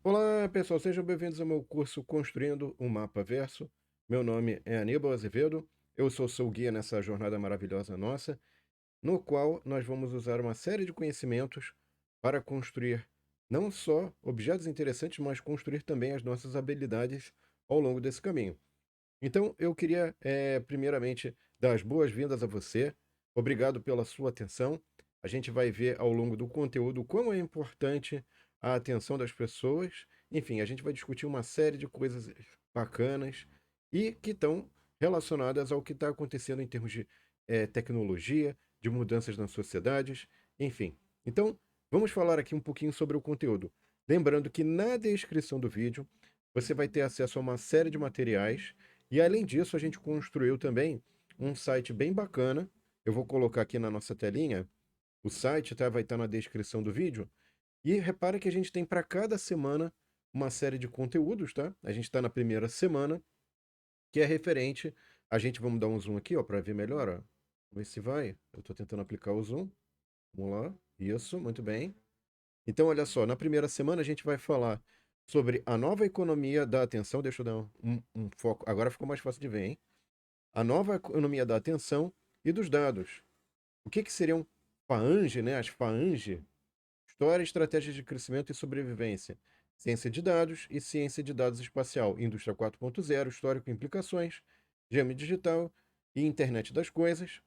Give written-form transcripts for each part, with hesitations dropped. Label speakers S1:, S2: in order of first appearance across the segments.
S1: Olá, pessoal, sejam bem-vindos ao meu curso Construindo um Mapa Verso. Meu nome é Aníbal Azevedo, eu sou seu guia nessa jornada maravilhosa nossa, no qual nós vamos usar uma série de conhecimentos para construir não só objetos interessantes, mas construir também as nossas habilidades ao longo desse caminho. Então, eu queria, primeiramente, dar as boas-vindas a você. Obrigado pela sua atenção. A gente vai ver ao longo do conteúdo como é importante a atenção das pessoas. Enfim, a gente vai discutir uma série de coisas bacanas e que estão relacionadas ao que está acontecendo em termos de tecnologia, de mudanças nas sociedades, enfim. Então, vamos falar aqui um pouquinho sobre o conteúdo. Lembrando que na descrição do vídeo você vai ter acesso a uma série de materiais e além disso, a gente construiu também um site bem bacana. Eu vou colocar aqui na nossa telinha. O site, tá? Vai estar na descrição do vídeo. E repara que a gente tem para cada semana uma série de conteúdos, tá? A gente está na primeira semana, que é referente. A gente, vamos dar um zoom aqui, ó, para ver melhor, ó. Vamos ver se vai. Eu estou tentando aplicar o zoom. Vamos lá. Isso, muito bem. Então, olha só, na primeira semana a gente vai falar sobre a nova economia da atenção. Deixa eu dar um foco. Agora ficou mais fácil de ver, hein? A nova economia da atenção e dos dados. O que seriam FAANG, né? As FAANG, História, Estratégias de Crescimento e Sobrevivência, Ciência de Dados e Ciência de Dados Espacial, Indústria 4.0, Histórico e Implicações, Gêmeo Digital e Internet das Coisas,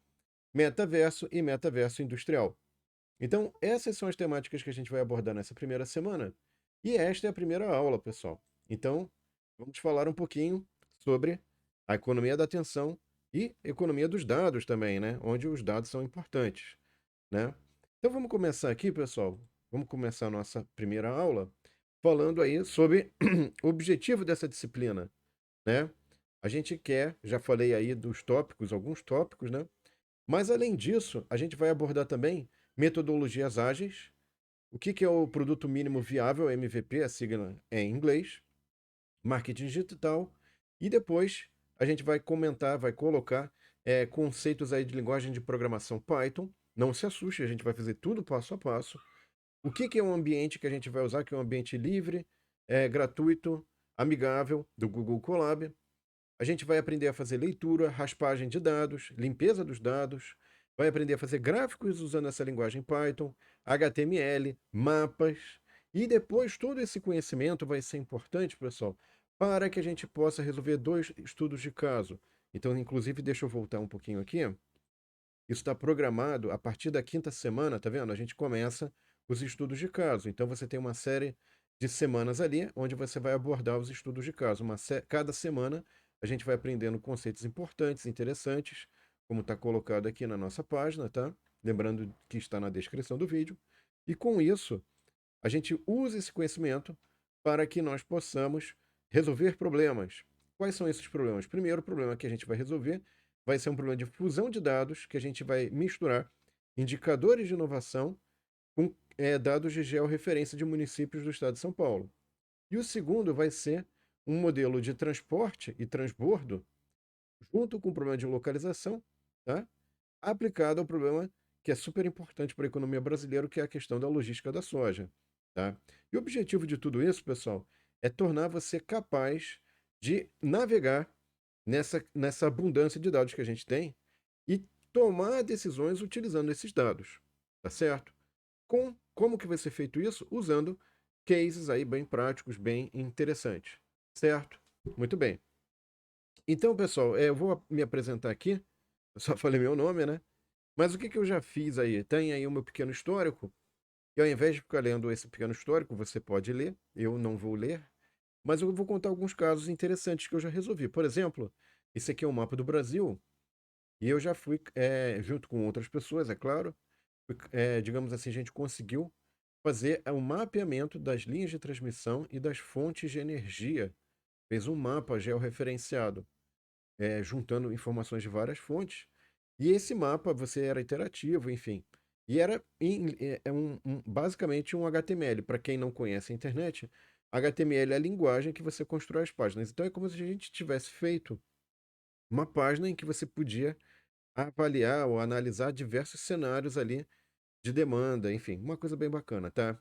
S1: Metaverso e Metaverso Industrial. Então, essas são as temáticas que a gente vai abordar nessa primeira semana. E esta é a primeira aula, pessoal. Então, vamos falar um pouquinho sobre a economia da atenção e economia dos dados também, né? Onde os dados são importantes, né? Então, vamos começar aqui, pessoal. Vamos começar a nossa primeira aula falando aí sobre o objetivo dessa disciplina, né? A gente quer, já falei aí dos tópicos, alguns tópicos, né? Mas, além disso, a gente vai abordar também metodologias ágeis, o que é o produto mínimo viável, MVP, a sigla é em inglês, marketing digital, e depois a gente vai comentar, vai colocar conceitos aí de linguagem de programação Python. Não se assuste, a gente vai fazer tudo passo a passo. O que é um ambiente que a gente vai usar, que é um ambiente livre, gratuito, amigável, do Google Colab. A gente vai aprender a fazer leitura, raspagem de dados, limpeza dos dados, vai aprender a fazer gráficos usando essa linguagem Python, HTML, mapas, e depois todo esse conhecimento vai ser importante, pessoal, para que a gente possa resolver dois estudos de caso. Então, inclusive, deixa eu voltar um pouquinho aqui. Isso está programado a partir da quinta semana, tá vendo? A gente começa os estudos de caso. Então, você tem uma série de semanas ali, onde você vai abordar os estudos de caso. Cada semana a gente vai aprendendo conceitos importantes, interessantes, como está colocado aqui na nossa página, tá? Lembrando que está na descrição do vídeo. E com isso, a gente usa esse conhecimento para que nós possamos resolver problemas. Quais são esses problemas? Primeiro problema que a gente vai resolver vai ser um problema de fusão de dados, que a gente vai misturar indicadores de inovação com dados de georreferência de municípios do estado de São Paulo. E o segundo vai ser um modelo de transporte e transbordo, junto com o problema de localização, tá? Aplicado ao problema que é super importante para a economia brasileira, que é a questão da logística da soja, tá? E o objetivo de tudo isso, pessoal, é tornar você capaz de navegar nessa abundância de dados que a gente tem e tomar decisões utilizando esses dados, tá certo? Como que vai ser feito isso? Usando cases aí bem práticos, bem interessantes, certo? Muito bem. Então, pessoal, eu vou me apresentar aqui. Eu só falei meu nome, né? Mas o que eu já fiz aí? Tem aí o meu pequeno histórico. E ao invés de ficar lendo esse pequeno histórico, você pode ler. Eu não vou ler. Mas eu vou contar alguns casos interessantes que eu já resolvi. Por exemplo, esse aqui é um mapa do Brasil. E eu já fui, junto com outras pessoas, é claro. Digamos assim, a gente conseguiu fazer um mapeamento das linhas de transmissão e das fontes de energia. Fez um mapa georreferenciado, juntando informações de várias fontes. E esse mapa você era interativo, enfim. E era basicamente um HTML. Para quem não conhece a internet, HTML é a linguagem que você constrói as páginas. Então é como se a gente tivesse feito uma página em que você podia avaliar ou analisar diversos cenários ali de demanda, enfim, uma coisa bem bacana, tá?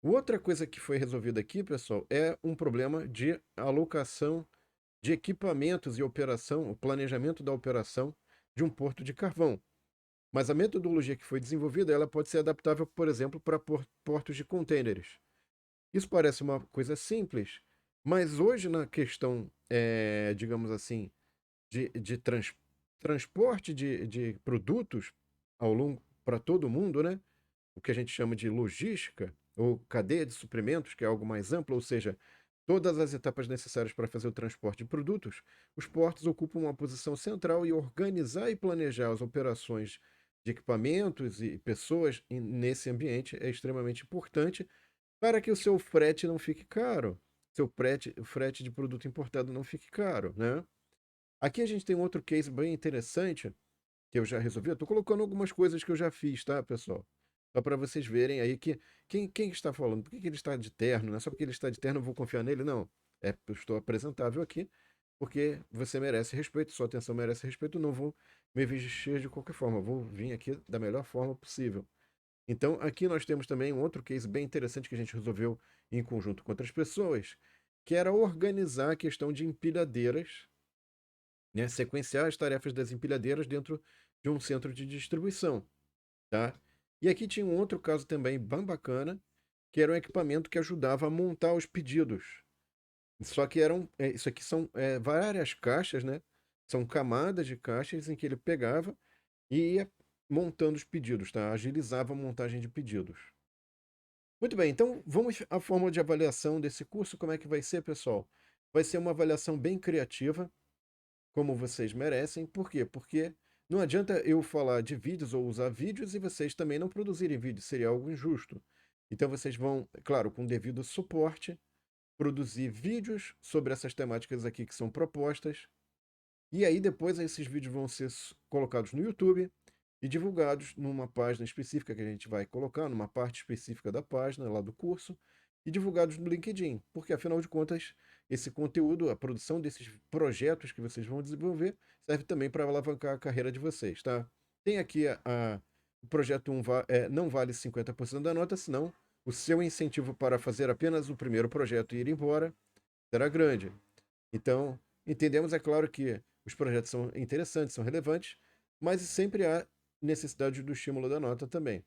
S1: Outra coisa que foi resolvida aqui, pessoal, é um problema de alocação de equipamentos e operação, o planejamento da operação de um porto de carvão. Mas a metodologia que foi desenvolvida, ela pode ser adaptável, por exemplo, para portos de contêineres. Isso parece uma coisa simples, mas hoje na questão, digamos assim, de transporte de produtos ao longo para todo mundo, né? O que a gente chama de logística ou cadeia de suprimentos, que é algo mais amplo, ou seja, todas as etapas necessárias para fazer o transporte de produtos, os portos ocupam uma posição central e organizar e planejar as operações de equipamentos e pessoas nesse ambiente é extremamente importante para que o seu frete não fique caro, o frete de produto importado não fique caro, né? Aqui a gente tem um outro case bem interessante que eu já resolvi. Eu estou colocando algumas coisas que eu já fiz, tá, pessoal? Só para vocês verem aí que quem está falando, por que ele está de terno? Não é só porque ele está de terno eu vou confiar nele, não. Eu estou apresentável aqui porque você merece respeito, sua atenção merece respeito, não vou me vestir de qualquer forma, eu vou vir aqui da melhor forma possível. Então, aqui nós temos também um outro case bem interessante que a gente resolveu em conjunto com outras pessoas, que era organizar a questão de empilhadeiras, né, sequenciar as tarefas das empilhadeiras dentro de um centro de distribuição, tá? E aqui tinha um outro caso também bem bacana, que era um equipamento que ajudava a montar os pedidos. Só que isso aqui são várias caixas, né? São camadas de caixas em que ele pegava e ia montando os pedidos, tá? Agilizava a montagem de pedidos. Muito bem, então vamos à forma de avaliação desse curso. Como é que vai ser, pessoal? Vai ser uma avaliação bem criativa, como vocês merecem. Por quê? Porque não adianta eu falar de vídeos ou usar vídeos e vocês também não produzirem vídeos, seria algo injusto. Então vocês vão, claro, com devido suporte, produzir vídeos sobre essas temáticas aqui que são propostas. E aí depois esses vídeos vão ser colocados no YouTube e divulgados numa página específica que a gente vai colocar, numa parte específica da página lá do curso, e divulgados no LinkedIn, porque afinal de contas, esse conteúdo, a produção desses projetos que vocês vão desenvolver, serve também para alavancar a carreira de vocês, tá? Tem aqui o projeto 1 não vale 50% da nota, senão o seu incentivo para fazer apenas o primeiro projeto e ir embora será grande. Então, entendemos, é claro, que os projetos são interessantes, são relevantes, mas sempre há necessidade do estímulo da nota também.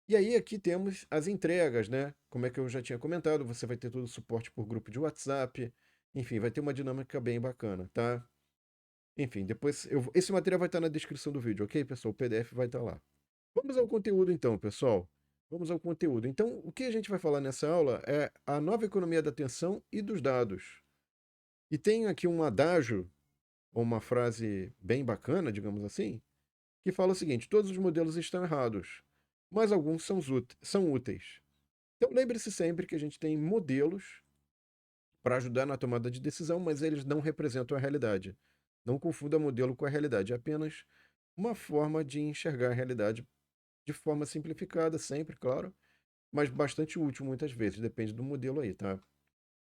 S1: E aí aqui temos as entregas, né? Como é que eu já tinha comentado, você vai ter todo o suporte por grupo de WhatsApp, enfim, vai ter uma dinâmica bem bacana, tá? Enfim, depois esse material vai estar na descrição do vídeo, ok, pessoal? O PDF vai estar lá. Vamos ao conteúdo então, pessoal. Vamos ao conteúdo. Então, o que a gente vai falar nessa aula é a nova economia da atenção e dos dados. E tem aqui um adágio, ou uma frase bem bacana, digamos assim, que fala o seguinte: todos os modelos estão errados, mas alguns são úteis. Então lembre-se sempre que a gente tem modelos para ajudar na tomada de decisão, mas eles não representam a realidade. Não confunda modelo com a realidade, é apenas uma forma de enxergar a realidade de forma simplificada, sempre, claro, mas bastante útil muitas vezes, depende do modelo aí, tá?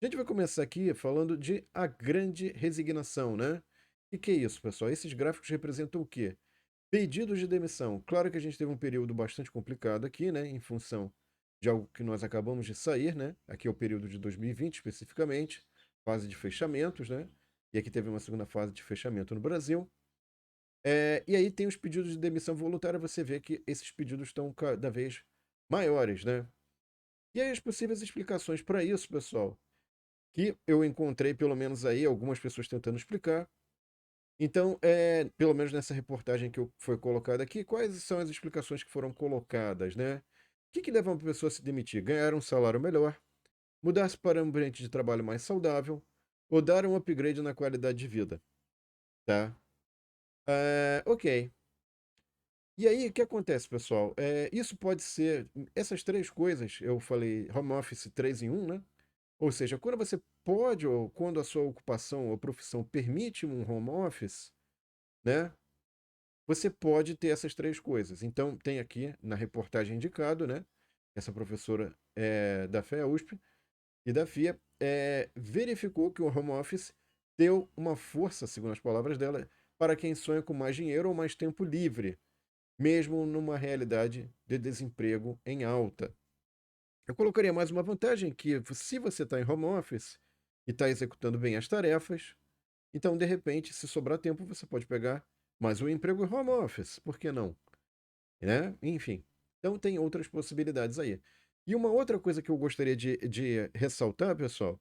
S1: A gente vai começar aqui falando de a grande resignação, né? O que é isso, pessoal? Esses gráficos representam o quê? Pedidos de demissão. Claro que a gente teve um período bastante complicado aqui, né? Em função de algo que nós acabamos de sair, né? Aqui é o período de 2020 especificamente, fase de fechamentos, né? E aqui teve uma segunda fase de fechamento no Brasil. E aí tem os pedidos de demissão voluntária, você vê que esses pedidos estão cada vez maiores, né? E aí as possíveis explicações para isso, pessoal, que eu encontrei pelo menos aí algumas pessoas tentando explicar. Então, pelo menos nessa reportagem que foi colocada aqui, quais são as explicações que foram colocadas, né? O que leva uma pessoa a se demitir? Ganhar um salário melhor, mudar-se para um ambiente de trabalho mais saudável ou dar um upgrade na qualidade de vida, tá? Ok. E aí, o que acontece, pessoal? Isso pode ser, essas três coisas, eu falei home office 3 em 1, né? Ou seja, quando você pode ou quando a sua ocupação ou profissão permite um home office, né? Você pode ter essas três coisas. Então, tem aqui na reportagem indicado, né? Essa professora da FEA USP e da FIA verificou que o home office deu uma força, segundo as palavras dela, para quem sonha com mais dinheiro ou mais tempo livre, mesmo numa realidade de desemprego em alta. Eu colocaria mais uma vantagem que se você está em home office e está executando bem as tarefas, então de repente, se sobrar tempo, você pode pegar mais um emprego em home office, por que não? Né? Enfim, então tem outras possibilidades aí. E uma outra coisa que eu gostaria de ressaltar, pessoal,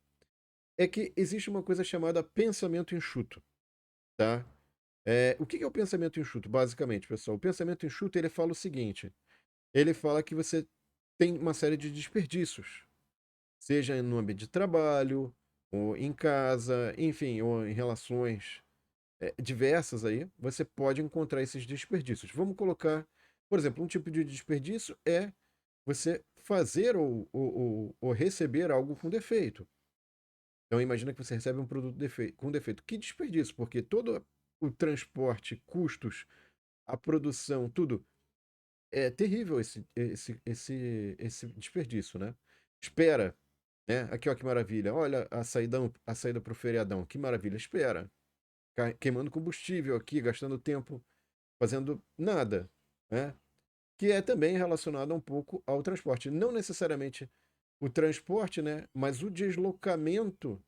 S1: é que existe uma coisa chamada pensamento enxuto, tá? O que é o pensamento enxuto, basicamente, pessoal? O pensamento enxuto, ele fala o seguinte, ele fala que você tem uma série de desperdícios, seja no ambiente de trabalho, ou em casa, enfim, ou em relações diversas aí, você pode encontrar esses desperdícios. Vamos colocar, por exemplo, um tipo de desperdício é você fazer ou receber algo com defeito. Então imagina que você recebe um produto com defeito. Que desperdício, porque todo o transporte, custos, a produção, tudo é terrível esse desperdício, né? Espera, né? Aqui, ó, que maravilha. Olha a saída para o feriadão. Que maravilha. Espera. Queimando combustível aqui, gastando tempo, fazendo nada, né? Que é também relacionado um pouco ao transporte. Não necessariamente o transporte, né? Mas o deslocamento,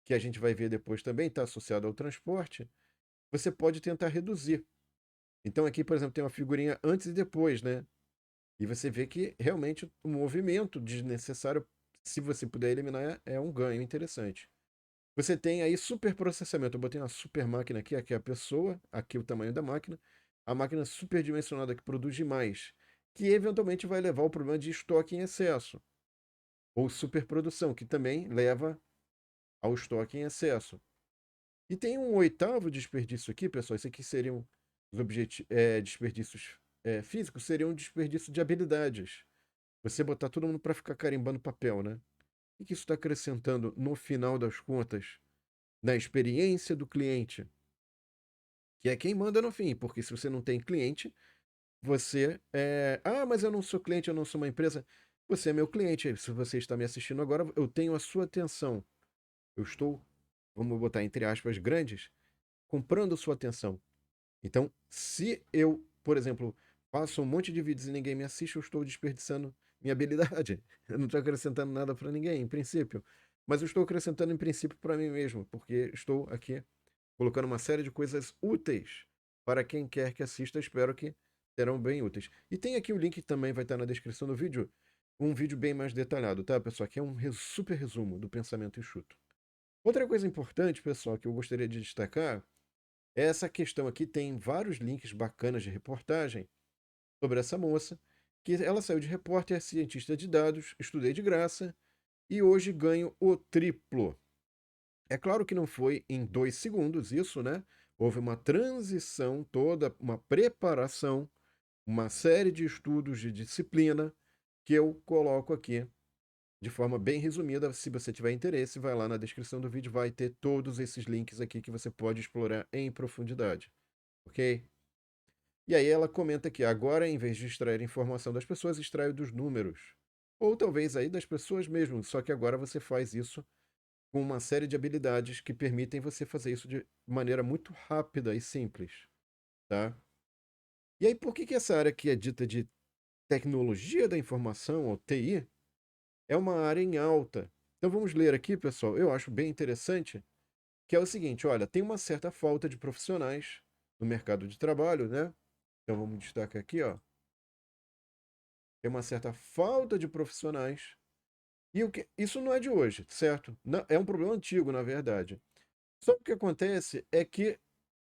S1: que a gente vai ver depois também está associado ao transporte, você pode tentar reduzir. Então aqui, por exemplo, tem uma figurinha antes e depois, né? E você vê que realmente o movimento desnecessário, se você puder eliminar, é um ganho interessante. Você tem aí superprocessamento. Eu botei uma super máquina aqui é a pessoa, aqui o tamanho da máquina. A máquina superdimensionada que produz demais, que eventualmente vai levar ao problema de estoque em excesso. Ou superprodução, que também leva ao estoque em excesso. E tem um oitavo desperdício aqui, pessoal. Isso aqui seriam os desperdícios físicos, seriam um desperdício de habilidades. Você botar todo mundo para ficar carimbando papel, né? O que isso está acrescentando no final das contas na experiência do cliente? Que é quem manda no fim, porque se você não tem cliente, você é. Ah, mas eu não sou cliente, eu não sou uma empresa. Você é meu cliente. Se você está me assistindo agora, eu tenho a sua atenção. Eu estou, vamos botar entre aspas grandes, comprando sua atenção. Então, se eu, por exemplo, faço um monte de vídeos e ninguém me assiste, eu estou desperdiçando minha habilidade. Eu não estou acrescentando nada para ninguém, em princípio. Mas eu estou acrescentando, em princípio, para mim mesmo, porque estou aqui colocando uma série de coisas úteis para quem quer que assista. Espero que serão bem úteis. E tem aqui o link que também vai estar na descrição do vídeo, um vídeo bem mais detalhado, tá, pessoal? Aqui é um super resumo do pensamento enxuto. Outra coisa importante, pessoal, que eu gostaria de destacar é essa questão aqui. Tem vários links bacanas de reportagem sobre essa moça, que ela saiu de repórter, cientista de dados, estudei de graça e hoje ganho o triplo. É claro que não foi em 2 segundos isso, né? Houve uma transição toda, uma preparação, uma série de estudos de disciplina que eu coloco aqui de forma bem resumida. Se você tiver interesse, vai lá na descrição do vídeo, vai ter todos esses links aqui que você pode explorar em profundidade, ok? E aí ela comenta que agora, em vez de extrair informação das pessoas, extraio dos números. Ou talvez aí das pessoas mesmo, só que agora você faz isso com uma série de habilidades que permitem você fazer isso de maneira muito rápida e simples, tá? E aí, por que que essa área que é dita de tecnologia da informação, ou TI, é uma área em alta? Então vamos ler aqui, pessoal. Eu acho bem interessante, que é o seguinte, olha, tem uma certa falta de profissionais no mercado de trabalho, né? Então vamos destacar aqui, ó. Tem uma certa falta de profissionais. E isso não é de hoje, certo? É um problema antigo, na verdade. Só que o que acontece é que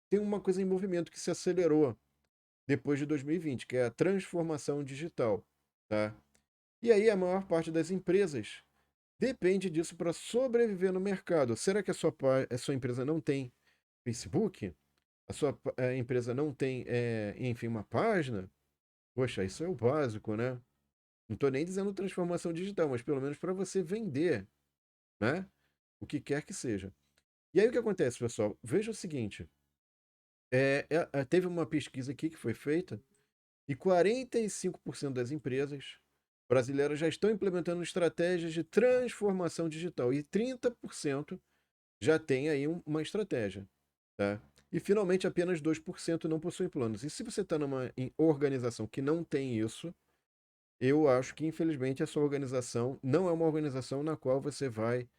S1: tem uma coisa em movimento que se acelerou depois de 2020, que é a transformação digital, tá? E aí a maior parte das empresas depende disso para sobreviver no mercado. Será que a sua empresa não tem Facebook? A sua empresa não tem, enfim, uma página? Poxa, isso é o básico, né? Não estou nem dizendo transformação digital, mas pelo menos para você vender, né? O que quer que seja. E aí o que acontece, pessoal? Veja o seguinte: teve uma pesquisa aqui que foi feita e 45% das empresas brasileiras já estão implementando estratégias de transformação digital e 30% já tem aí uma estratégia, tá? E finalmente apenas 2% não possuem planos. E se você está numa organização que não tem isso, eu acho que, infelizmente, essa organização não é uma organização na qual você vai.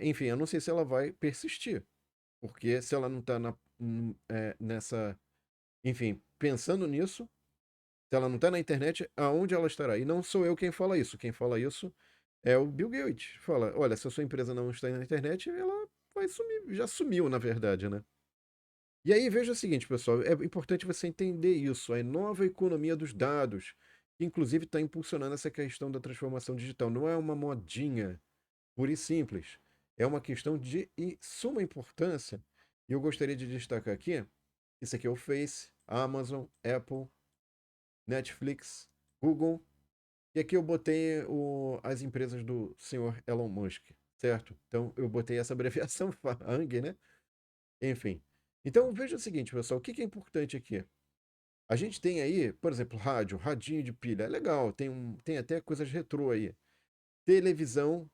S1: Enfim, eu não sei se ela vai persistir, porque se ela não está nessa. Enfim, pensando nisso, se ela não está na internet, aonde ela estará? E não sou eu quem fala isso. Quem fala isso é o Bill Gates. Fala: olha, se a sua empresa não está na internet, ela vai sumir. Já sumiu, na verdade, né? E aí veja o seguinte, pessoal, é importante você entender isso, a nova economia dos dados, que inclusive está impulsionando essa questão da transformação digital. Não é uma modinha, pura e simples. É uma questão de suma importância. E eu gostaria de destacar aqui, isso aqui é o Face, Amazon, Apple, Netflix, Google, e aqui eu botei as empresas do senhor Elon Musk, certo? Então eu botei essa abreviação FAANG, né? Enfim. Então veja o seguinte, pessoal, o que é importante aqui? A gente tem aí, por exemplo, rádio, radinho de pilha, é legal, tem até coisas retrô aí. Televisão,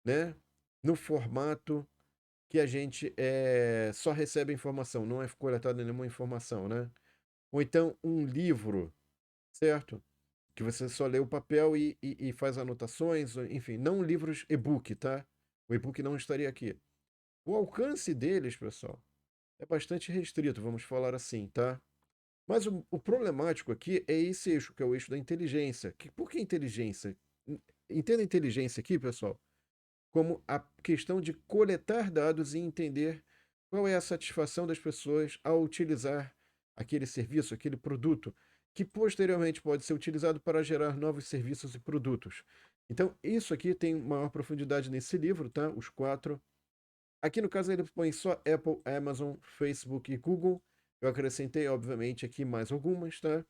S1: né? No formato que a gente só recebe informação, não é coletada nenhuma informação, né? Ou então um livro, certo? Que você só lê o papel e faz anotações, enfim, não livros e-book, tá? O e-book não estaria aqui. O alcance deles, pessoal, é bastante restrito, vamos falar assim, tá? Mas o problemático aqui é esse eixo, que é o eixo da inteligência. Por que inteligência? Entenda a inteligência aqui, pessoal, como a questão de coletar dados e entender qual é a satisfação das pessoas ao utilizar aquele serviço, aquele produto, que posteriormente pode ser utilizado para gerar novos serviços e produtos. Então, isso aqui tem maior profundidade nesse livro, tá? Os quatro. Aqui no caso ele põe só Apple, Amazon, Facebook e Google. Eu acrescentei, obviamente, aqui mais algumas, tá?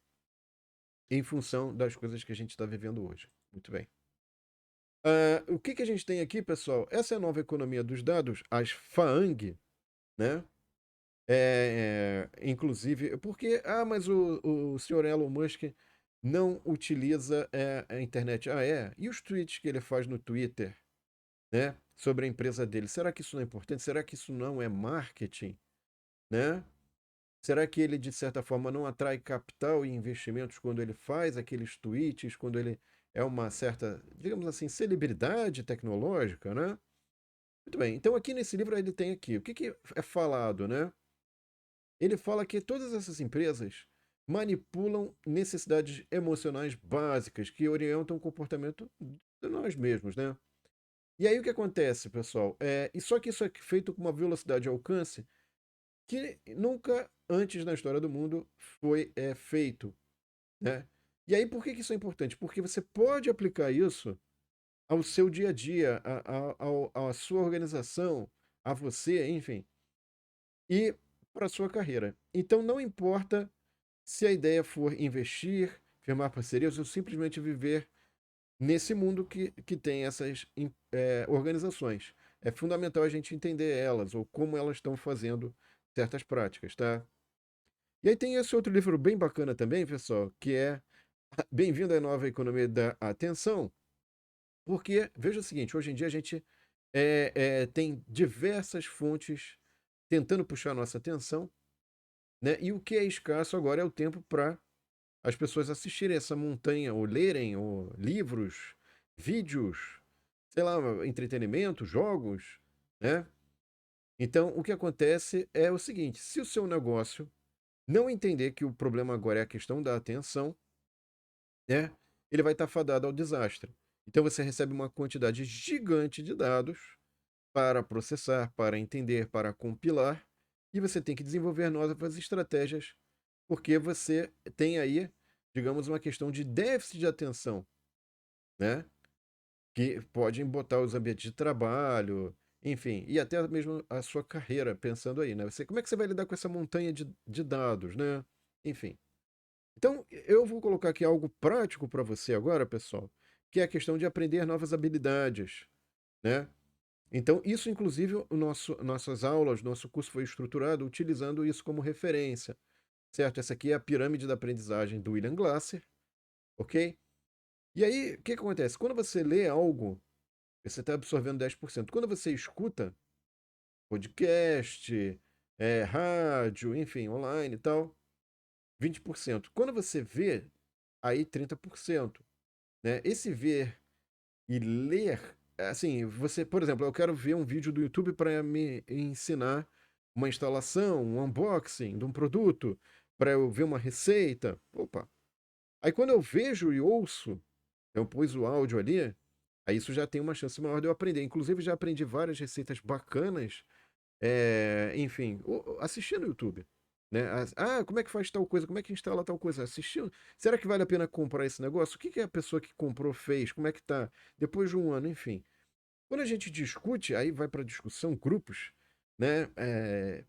S1: Em função das coisas que a gente está vivendo hoje. Muito bem. O que a gente tem aqui, pessoal? Essa é a nova economia dos dados, as FAANG, né? Inclusive, porque, mas o senhor Elon Musk não utiliza a internet. Ah, é? E os tweets que ele faz no Twitter, né? Sobre a empresa dele. Será que isso não é importante? Será que isso não é marketing, né? Será que ele, de certa forma, não atrai capital e investimentos quando ele faz aqueles tweets, quando ele é uma certa, digamos assim, celebridade tecnológica, né? Muito bem. Então, aqui nesse livro ele tem aqui, o que é falado, né? Ele fala que todas essas empresas manipulam necessidades emocionais básicas que orientam o comportamento de nós mesmos, né? E aí o que acontece, pessoal? E só que isso é feito com uma velocidade de alcance que nunca antes na história do mundo foi feito, né? E aí por que isso é importante? Porque você pode aplicar isso ao seu dia a dia, à sua organização, a você, enfim, e para a sua carreira. Então não importa se a ideia for investir, firmar parcerias ou simplesmente viver nesse mundo que tem essas organizações. É fundamental a gente entender elas ou como elas estão fazendo certas práticas, tá? E aí tem esse outro livro bem bacana também, pessoal, que é Bem-vindo à Nova Economia da Atenção, porque, veja o seguinte, hoje em dia a gente tem diversas fontes tentando puxar nossa atenção, né? E o que é escasso agora é o tempo para as pessoas assistirem essa montanha, ou lerem, ou livros, vídeos, sei lá, entretenimento, jogos, né? Então, o que acontece é o seguinte: se o seu negócio não entender que o problema agora é a questão da atenção, né? Ele vai estar fadado ao desastre. Então, você recebe uma quantidade gigante de dados para processar, para entender, para compilar, e você tem que desenvolver novas estratégias, porque você tem aí, digamos, uma questão de déficit de atenção, né? Que podem botar os ambientes de trabalho, enfim, e até mesmo a sua carreira, pensando aí, né? Como é que você vai lidar com essa montanha de dados, né? Enfim. Então, eu vou colocar aqui algo prático para você agora, pessoal, que é a questão de aprender novas habilidades, né? Então, isso, inclusive, nossas aulas, nosso curso foi estruturado utilizando isso como referência, certo? Essa aqui é a pirâmide da aprendizagem do William Glasser, ok? E aí, o que acontece? Quando você lê algo, você está absorvendo 10%. Quando você escuta podcast, rádio, enfim, online e tal, 20%. Quando você vê, aí 30%, né? Esse ver e ler, assim, você, por exemplo, eu quero ver um vídeo do YouTube para me ensinar uma instalação, um unboxing de um produto, para eu ver uma receita. Opa! Aí quando eu vejo e ouço, eu pus o áudio ali, aí isso já tem uma chance maior de eu aprender. Inclusive, já aprendi várias receitas bacanas, enfim, assistindo no YouTube. Né? Como é que faz tal coisa? Como é que instala tal coisa? Assistindo. Será que vale a pena comprar esse negócio? O que que a pessoa que comprou fez? Como é que tá? Depois de um ano, enfim. Quando a gente discute, aí vai para discussão, grupos, né?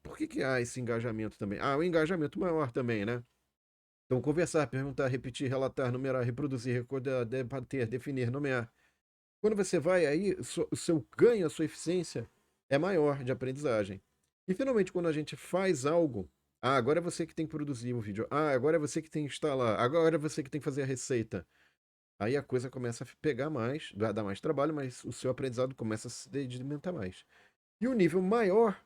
S1: Por que que há esse engajamento também? O engajamento maior também, né? Então, conversar, perguntar, repetir, relatar, numerar, reproduzir, recordar, debater, definir, nomear. Quando você vai aí, o seu ganho, a sua eficiência é maior de aprendizagem. E finalmente, quando a gente faz algo, agora é você que tem que produzir o vídeo. Agora é você que tem que instalar. Agora é você que tem que fazer a receita. Aí a coisa começa a pegar mais, vai dar mais trabalho, mas o seu aprendizado começa a se sedimentar mais. E o nível maior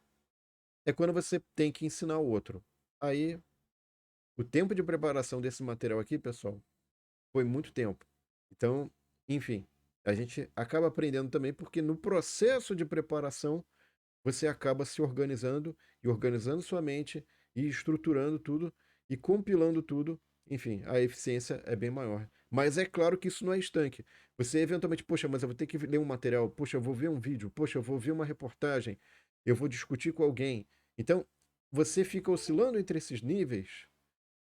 S1: é quando você tem que ensinar o outro. Aí, o tempo de preparação desse material aqui, pessoal, foi muito tempo. Então, enfim, a gente acaba aprendendo também porque no processo de preparação você acaba se organizando e organizando sua mente e estruturando tudo e compilando tudo. Enfim, a eficiência é bem maior. Mas é claro que isso não é estanque. Você eventualmente, poxa, mas eu vou ter que ler um material, poxa, eu vou ver um vídeo, poxa, eu vou ver uma reportagem, eu vou discutir com alguém. Então, você fica oscilando entre esses níveis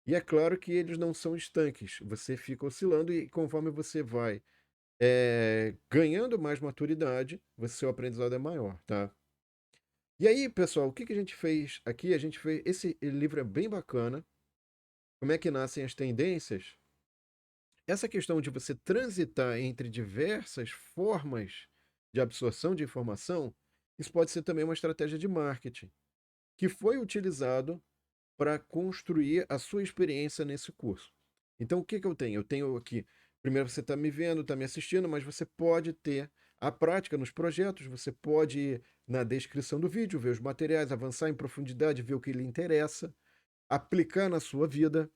S1: e é claro que eles não são estanques. Você fica oscilando e conforme você vai ganhando mais maturidade, seu aprendizado é maior, tá? E aí, pessoal, o que que a gente fez aqui? A gente fez. Esse livro é bem bacana. Como é que nascem as tendências? Essa questão de você transitar entre diversas formas de absorção de informação, isso pode ser também uma estratégia de marketing, que foi utilizado para construir a sua experiência nesse curso. Então, o que que eu tenho? Eu tenho aqui, primeiro você está me vendo, está me assistindo, mas você pode ter a prática nos projetos, você pode ir na descrição do vídeo, ver os materiais, avançar em profundidade, ver o que lhe interessa, aplicar na sua vida.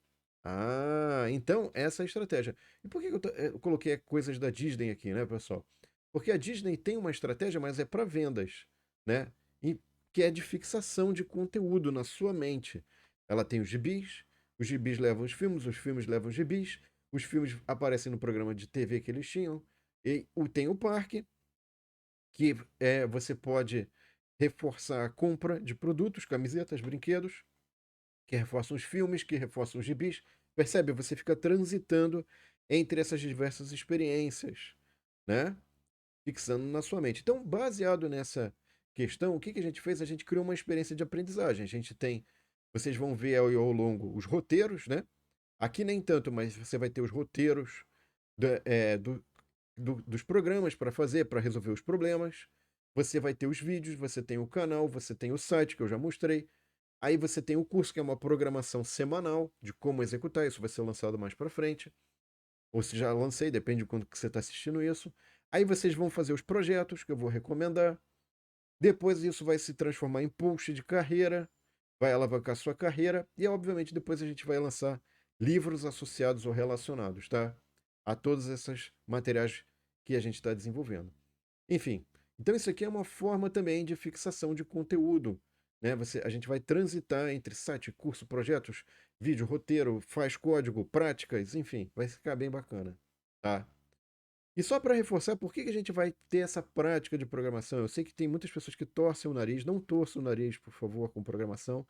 S1: Então essa é a estratégia. E por que que eu coloquei coisas da Disney aqui, né, pessoal? Porque a Disney tem uma estratégia, mas é para vendas, né? E que é de fixação de conteúdo na sua mente. Ela tem os gibis levam os filmes levam os filmes aparecem no programa de TV que eles tinham, e tem o parque, que você pode reforçar a compra de produtos, camisetas, brinquedos, que reforçam os filmes, que reforçam os gibis. Percebe? Você fica transitando entre essas diversas experiências, né? Fixando na sua mente. Então, baseado nessa questão, o que que a gente fez? A gente criou uma experiência de aprendizagem. A gente tem, vocês vão ver ao longo os roteiros, né? Aqui nem tanto, mas você vai ter os roteiros dos programas para fazer, para resolver os problemas. Você vai ter os vídeos, você tem o canal, você tem o site que eu já mostrei. Aí você tem o curso, que é uma programação semanal de como executar. Isso vai ser lançado mais para frente. Ou se já lancei, depende de quando que você está assistindo isso. Aí vocês vão fazer os projetos que eu vou recomendar. Depois isso vai se transformar em post de carreira, vai alavancar sua carreira. E obviamente depois a gente vai lançar livros associados ou relacionados, tá? A todos esses materiais que a gente está desenvolvendo. Enfim, então isso aqui é uma forma também de fixação de conteúdo, né? A gente vai transitar entre site, curso, projetos, vídeo, roteiro, faz código, práticas, enfim, vai ficar bem bacana, tá? E só para reforçar, por que que a gente vai ter essa prática de programação? Eu sei que tem muitas pessoas que torcem o nariz, não torçam o nariz, por favor, com programação.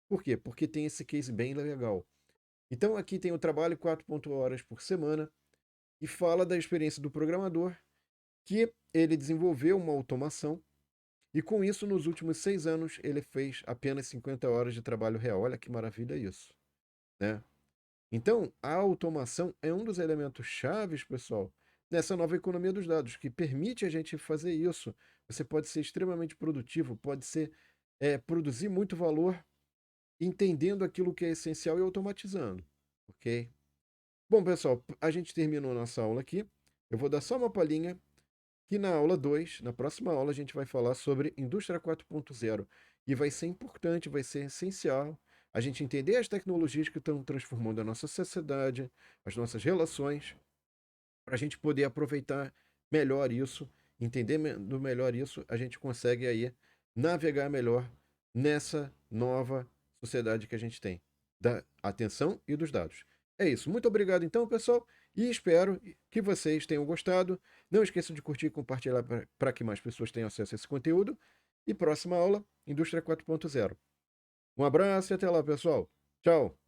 S1: Por quê? Porque tem esse case bem legal. Então aqui tem o trabalho 4 horas por semana e fala da experiência do programador, que ele desenvolveu uma automação e com isso, nos últimos 6 anos, ele fez apenas 50 horas de trabalho real. Olha que maravilha isso, né? Então, a automação é um dos elementos chaves, pessoal, nessa nova economia dos dados, que permite a gente fazer isso. Você pode ser extremamente produtivo, pode ser produzir muito valor, entendendo aquilo que é essencial e automatizando, ok? Bom, pessoal, a gente terminou nossa aula aqui. Eu vou dar só uma palhinha que na aula 2, na próxima aula, a gente vai falar sobre indústria 4.0 e vai ser importante, vai ser essencial a gente entender as tecnologias que estão transformando a nossa sociedade, as nossas relações, para a gente poder aproveitar melhor isso, entender melhor isso, a gente consegue aí navegar melhor nessa nova sociedade que a gente tem, da atenção e dos dados. É isso. Muito obrigado então, pessoal, e espero que vocês tenham gostado. Não esqueçam de curtir e compartilhar para que mais pessoas tenham acesso a esse conteúdo. E próxima aula, Indústria 4.0. Um abraço e até lá, pessoal. Tchau!